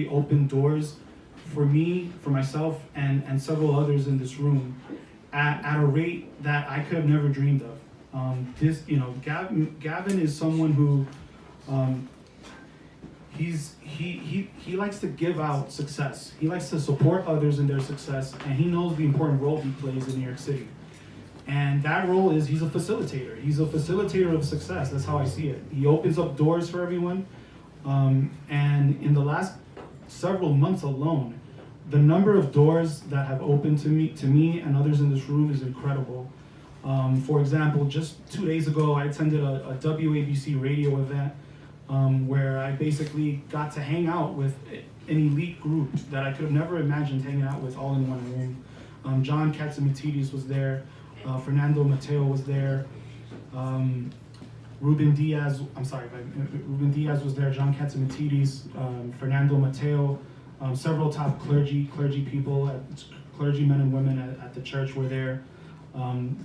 open doors for me, for myself, and several others in this room at a rate that I could have never dreamed of. Gavin is someone who he likes to give out success. He likes to support others in their success, and he knows the important role he plays in New York City. And that role is he's a facilitator. He's a facilitator of success. That's how I see it. He opens up doors for everyone. And in the last several months alone, the number of doors that have opened to me and others in this room is incredible. For example, just 2 days ago, I attended a WABC radio event where I basically got to hang out with an elite group that I could have never imagined hanging out with all in one room. John Katzimatidis was there, Fernando Mateo was there, Ruben Diaz was there, John Katzimatidis, Fernando Mateo, several top clergy people, clergymen and women at the church were there.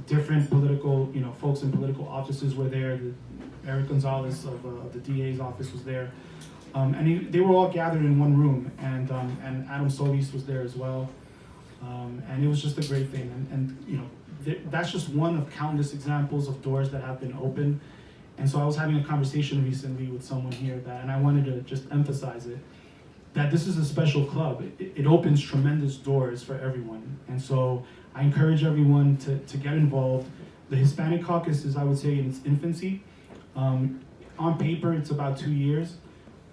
Different political, folks in political offices were there. Eric Gonzalez of the DA's office was there. And they were all gathered in one room, and Adam Solis was there as well. And it was just a great thing. And that's just one of countless examples of doors that have been opened. And so I was having a conversation recently with someone here and I wanted to just emphasize it, that this is a special club. It opens tremendous doors for everyone. And so I encourage everyone to get involved. The Hispanic Caucus is, I would say, in its infancy. On paper, it's about 2 years.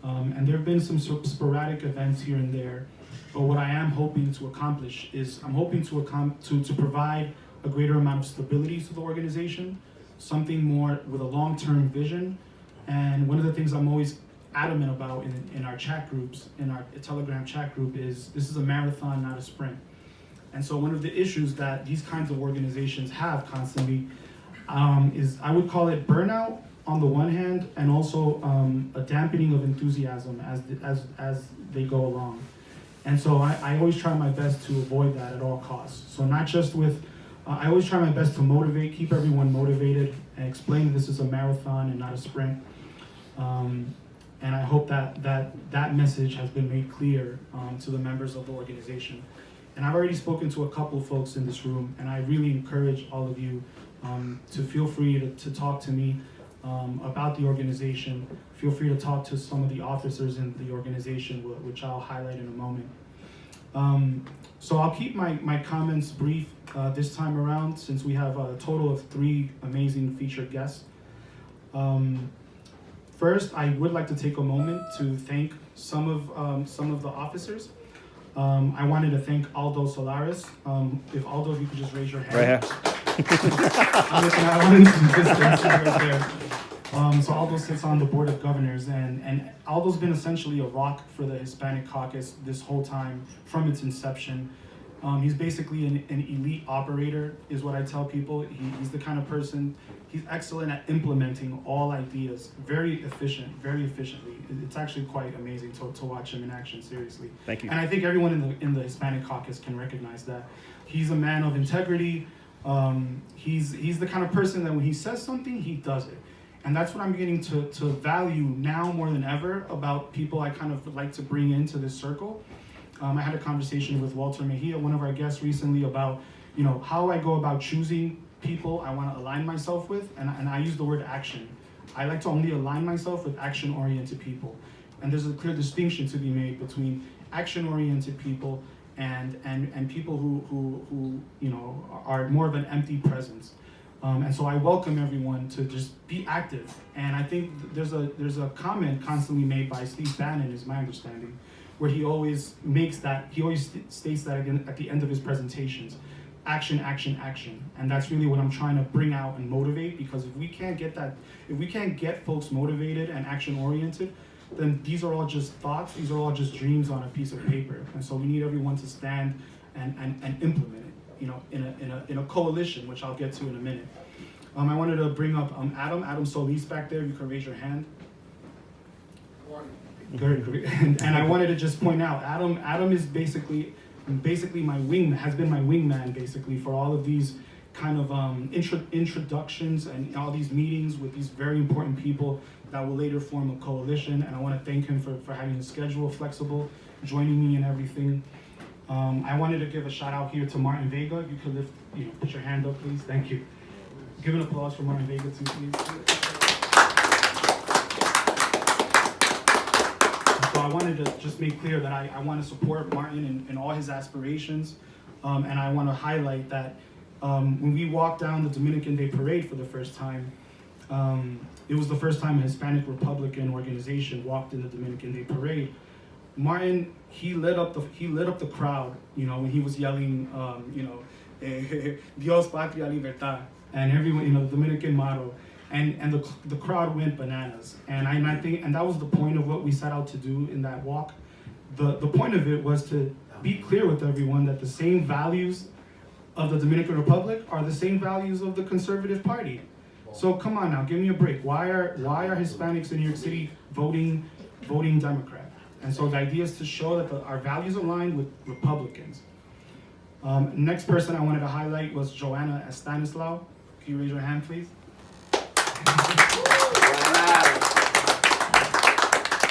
And there have been some sporadic events here and there. But what I am hoping to accomplish is I'm hoping to provide a greater amount of stability to the organization, something more with a long-term vision. And one of the things I'm always adamant about in our chat groups, in our Telegram chat group, is this is a marathon, not a sprint. And so one of the issues that these kinds of organizations have constantly is, I would call it burnout on the one hand, and also a dampening of enthusiasm as they go along. And so I always try my best to avoid that at all costs. So not just with, I always try my best to motivate, keep everyone motivated, and explain this is a marathon and not a sprint. And I hope that message has been made clear to the members of the organization. And I've already spoken to a couple of folks in this room, and I really encourage all of you to feel free to talk to me about the organization. Feel free to talk to some of the officers in the organization, which I'll highlight in a moment. So I'll keep my comments brief this time around, since we have a total of 3 amazing featured guests. First, I would like to take a moment to thank some of the officers. I wanted to thank Aldo Solares. If Aldo, if you could just raise your hand. Right here. I'm looking at one of the distance right there. So Aldo sits on the board of governors, and Aldo's been essentially a rock for the Hispanic Caucus this whole time from its inception. He's basically an elite operator, is what I tell people. He's the kind of person, he's excellent at implementing all ideas, very efficiently. It's actually quite amazing to watch him in action, seriously. Thank you. And I think everyone in the Hispanic Caucus can recognize that. He's a man of integrity. He's the kind of person that when he says something, he does it. And that's what I'm beginning to value now more than ever about people I kind of like to bring into this circle. I had a conversation with Walter Mejia, one of our guests recently, about how I go about choosing people I want to align myself with, and I use the word action. I like to only align myself with action-oriented people. And there's a clear distinction to be made between action-oriented people and people who are more of an empty presence. And so I welcome everyone to just be active. And I think there's a comment constantly made by Steve Bannon, is my understanding, where he always states that again at the end of his presentations: action, action, action. And that's really what I'm trying to bring out and motivate, because if we can't get folks motivated and action oriented, then these are all just thoughts, these are all just dreams on a piece of paper. And so we need everyone to stand and implement it, in a coalition, which I'll get to in a minute. I wanted to bring up Adam Solis back there. You can raise your hand. Great. And I wanted to just point out, Adam is basically has been my wingman basically for all of these kind of introductions and all these meetings with these very important people that will later form a coalition. And I want to thank him for having the schedule flexible joining me and everything. I wanted to give a shout out here to Martin Vega. If you could lift, put your hand up, please. Thank you. Give an applause for Martin Vega too, please. So I wanted to just make clear that I want to support Martin in all his aspirations, and I want to highlight that when we walked down the Dominican Day Parade for the first time, it was the first time a Hispanic Republican organization walked in the Dominican Day Parade. Martin, he lit up the crowd, when he was yelling, Dios, Patria, Libertad, and everyone, the Dominican motto, and the crowd went bananas. And I think that was the point of what we set out to do in that walk. The point of it was to be clear with everyone that the same values of the Dominican Republic are the same values of the Conservative Party. So come on now, give me a break. Why are Hispanics in New York City voting Democrat? And so the idea is to show that our values align with Republicans. Next person I wanted to highlight was Joanna Stanislaw. Can you raise your hand, please?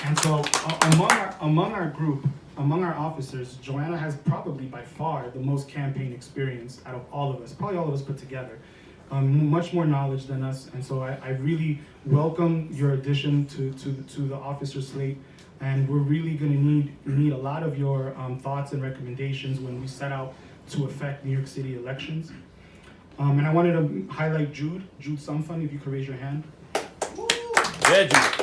And so among our group, among our officers, Joanna has probably by far the most campaign experience out of all of us, probably all of us put together. Much more knowledge than us, and so I really welcome your addition to the officer slate, and we're really going to need a lot of your thoughts and recommendations when we set out to affect New York City elections. And I wanted to highlight Jude Sumfun, if you could raise your hand. Yeah, Jude.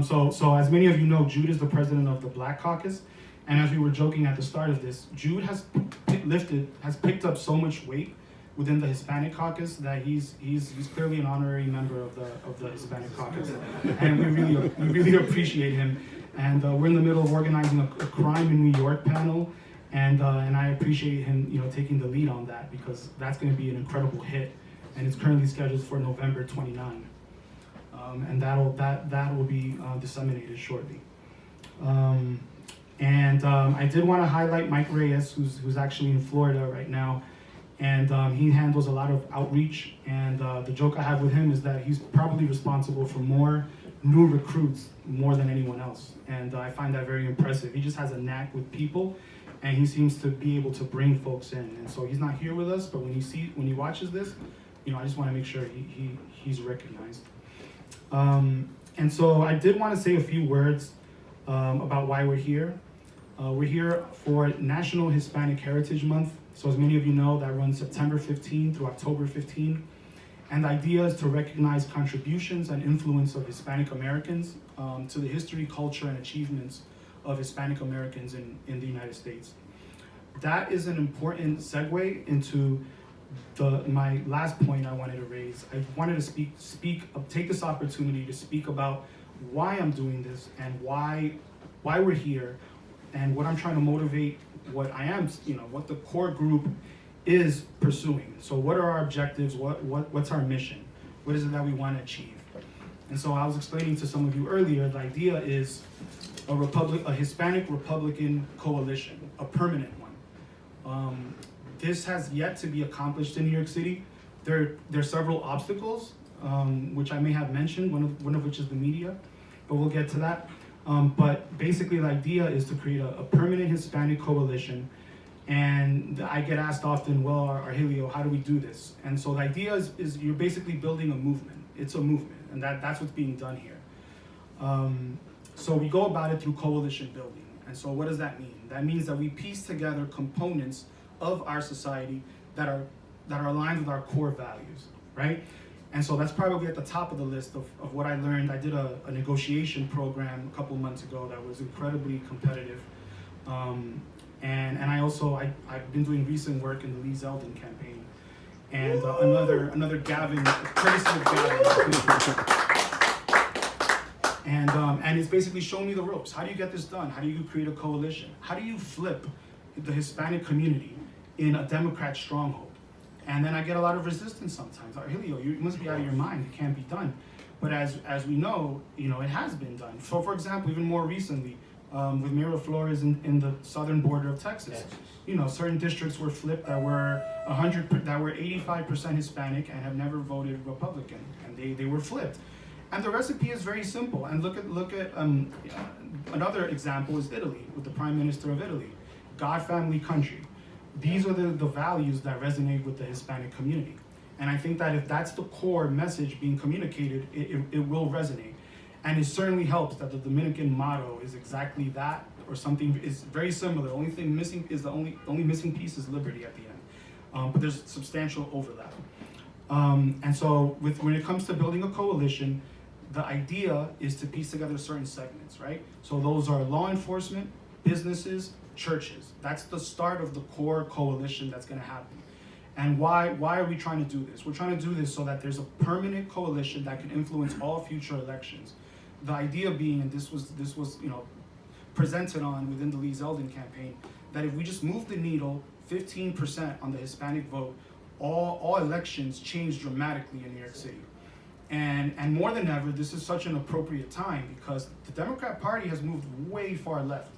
So as many of you know, Jude is the president of the Black Caucus. And as we were joking at the start of this, Jude has picked up so much weight within the Hispanic Caucus that he's clearly an honorary member of the Hispanic Caucus, and we really appreciate him. And we're in the middle of organizing a crime in New York panel, and I appreciate him taking the lead on that, because that's going to be an incredible hit, and it's currently scheduled for November 29, and that will be disseminated shortly. And I did want to highlight Mike Reyes, who's actually in Florida right now, and he handles a lot of outreach. And the joke I have with him is that he's probably responsible for more new recruits more than anyone else, and I find that very impressive. He just has a knack with people, and he seems to be able to bring folks in. And so he's not here with us, but when he watches this, I just want to make sure he's recognized. And so I did want to say a few words about why we're here. We're here for National Hispanic Heritage Month. So as many of you know, that runs September 15 through October 15. And the idea is to recognize contributions and influence of Hispanic Americans to the history, culture, and achievements of Hispanic Americans in the United States. That is an important segue into my last point I wanted to raise. I wanted to take this opportunity to speak about why I'm doing this and why we're here, and what I'm trying to motivate, what the core group is pursuing. So what are our objectives? What's our mission? What is it that we want to achieve? And so I was explaining to some of you earlier, the idea is a Hispanic Republican coalition, a permanent one. This has yet to be accomplished in New York City. There are several obstacles, which I may have mentioned, one of which is the media, but we'll get to that. But basically the idea is to create a permanent Hispanic coalition. And I get asked often, well, Argelio, how do we do this? And so the idea is you're basically building a movement. It's a movement, and that's what's being done here. So we go about it through coalition building. And so what does that mean? That means that we piece together components of our society that are aligned with our core values, right? And so that's probably at the top of the list of what I learned. I did a negotiation program a couple months ago that was incredibly competitive. And I've been doing recent work in the Lee Zeldin campaign. And another Gavin, courtesy of Gavin. And it's basically showing me the ropes. How do you get this done? How do you create a coalition? How do you flip the Hispanic community in a Democrat stronghold? And then I get a lot of resistance sometimes. Argelio, you must be out of your mind. It can't be done. But as we know, it has been done. So for example, even more recently, with Mayor Flores in the southern border of Texas, certain districts were flipped that were 85% Hispanic and have never voted Republican, and they were flipped. And the recipe is very simple. And look at another example is Italy, with the Prime Minister of Italy. God, family, country. These are the values that resonate with the Hispanic community. And I think that if that's the core message being communicated, it will resonate. And it certainly helps that the Dominican motto is exactly that, or something is very similar. The only thing missing is the only missing piece is liberty at the end. But there's substantial overlap. And so when it comes to building a coalition, the idea is to piece together certain segments, right? So those are law enforcement, businesses, churches. That's the start of the core coalition that's going to happen. And why are we trying to do this? We're trying to do this so that there's a permanent coalition that can influence all future elections. The idea being, and this was presented on within the Lee Zeldin campaign, that if we just move the needle 15% on the Hispanic vote, all elections change dramatically in New York City. And more than ever, this is such an appropriate time because the Democrat Party has moved way far left.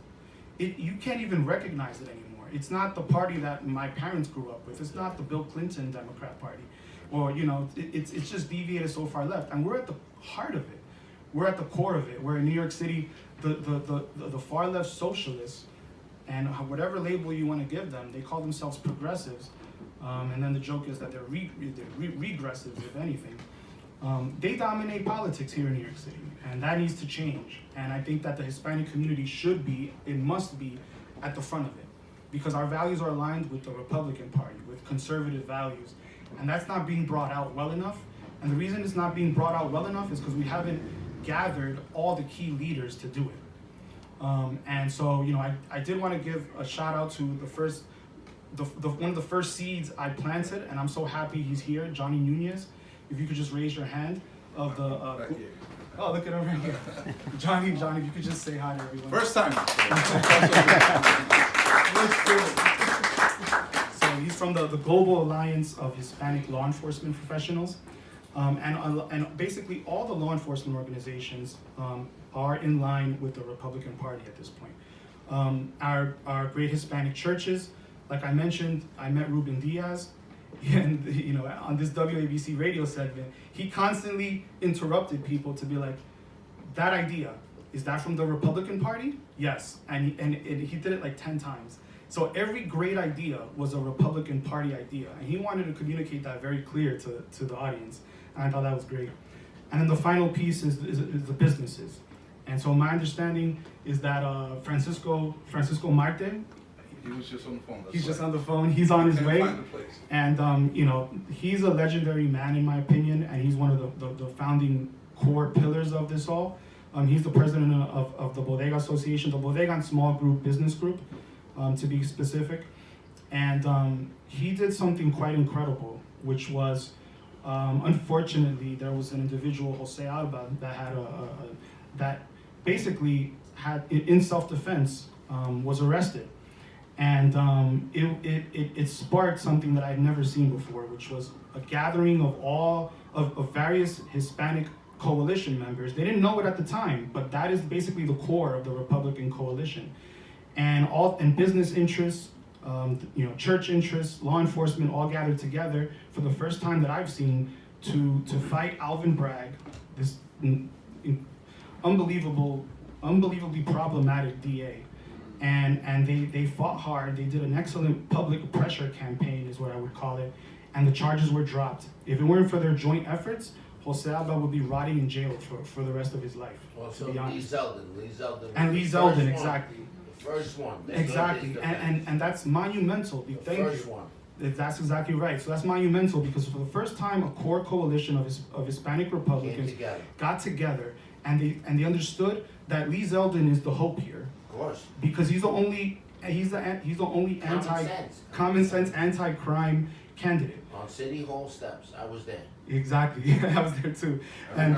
You can't even recognize it anymore. It's not the party that my parents grew up with. It's not the Bill Clinton Democrat Party. Or, it's just deviated so far left. And we're at the heart of it. We're at the core of it. Where in New York City, the far left socialists, and whatever label you want to give them, they call themselves progressives. And then the joke is that they're regressives, if anything. They dominate politics here in New York City, and that needs to change. And I think that the Hispanic community must be at the front of it, because our values are aligned with the Republican Party, with conservative values, and that's not being brought out well enough. And the reason it's not being brought out well enough is because we haven't gathered all the key leaders to do it. And so, I did want to give a shout out to one of the first seeds I planted, and I'm so happy he's here, Johnny Nunez. If you could just raise your hand of the. Oh, look at him right here. Johnny, if you could just say hi to everyone. First time. So he's from the Global Alliance of Hispanic Law Enforcement Professionals. And basically all the law enforcement organizations are in line with the Republican Party at this point. Our great Hispanic churches, like I mentioned, I met Ruben Diaz. And on this WABC radio segment, he constantly interrupted people to be like, that idea, is that from the Republican Party? Yes. And he did it like 10 times. So every great idea was a Republican Party idea. And he wanted to communicate that very clear to the audience. And I thought that was great. And then the final piece is the businesses. And so my understanding is that Francisco Marte, He was just on the phone. He's just on the phone. He's on his way. Find the place. And, he's a legendary man, in my opinion, and he's one of the founding core pillars of this all. He's the president of the Bodega Association, the Bodega and Small Group Business Group, to be specific. And he did something quite incredible, which was, unfortunately, there was an individual, Jose Alba, that had that basically had, in self-defense, was arrested. And it sparked something that I'd never seen before, which was a gathering of various Hispanic coalition members. They didn't know it at the time, but that is basically the core of the Republican coalition. And business interests, church interests, law enforcement all gathered together for the first time that I've seen to fight Alvin Bragg, this unbelievably problematic DA. And they fought hard. They did an excellent public pressure campaign, is what I would call it, and the charges were dropped. If it weren't for their joint efforts, Jose Alba would be rotting in jail for the rest of his life. Well, to be honest. Lee Zeldin. And Lee Zeldin, exactly. The first one. Exactly, and that's monumental. Thank you. First one. That's exactly right. So that's monumental because for the first time, a core coalition of Hispanic Republicans got together, and they understood that Lee Zeldin is the hope here. Of course. Because he's the only common sense anti-crime candidate. On City Hall steps, I was there. Exactly, I was there too. And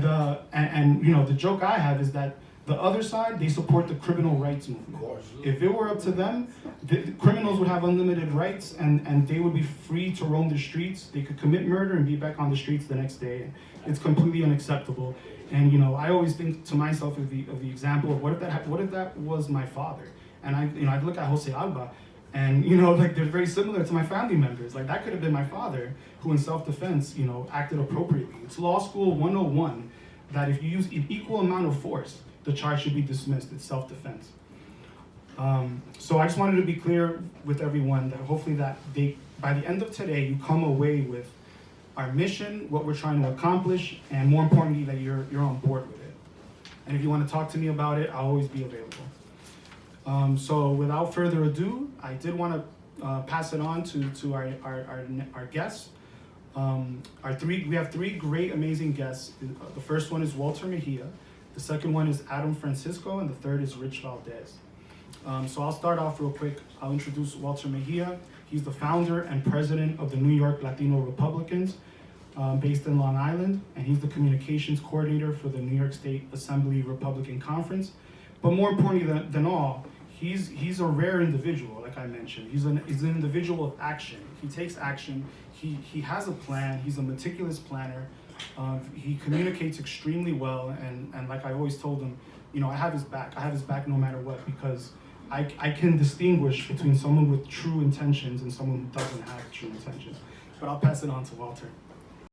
the joke I have is that the other side, they support the criminal rights movement. Of course. If it were up to them, the criminals would have unlimited rights and they would be free to roam the streets. They could commit murder and be back on the streets the next day. It's completely unacceptable. And I always think to myself of the example of what if that was my father? And I look at Jose Alba, And, you know, like they're very similar to my family members. Like that could have been my father who in self-defense, you know, acted appropriately. It's law school 101 that if you use an equal amount of force, the charge should be dismissed. It's self-defense. So I just wanted to be clear with everyone that hopefully that by the end of today, you come away with our mission, what we're trying to accomplish, and more importantly, that you're on board with it. And if you want to talk to me about it, I'll always be available. So without further ado, I did want to pass it on to our guests. We have three great, amazing guests. The first one is Walter Mejia. The second one is Adam Francisco, and the third is Rich Valdez. So I'll start off real quick. I'll introduce Walter Mejia. He's the founder and president of the New York Latino Republicans, based in Long Island, and he's the communications coordinator for the New York State Assembly Republican Conference. But more importantly than all, he's a rare individual, like I mentioned. He's an individual of action. He takes action. He has a plan. He's a meticulous planner. He communicates extremely well, and like I always told him, you know, I have his back. I have his back no matter what, because I can distinguish between someone with true intentions and someone who doesn't have true intentions. But I'll pass it on to Walter.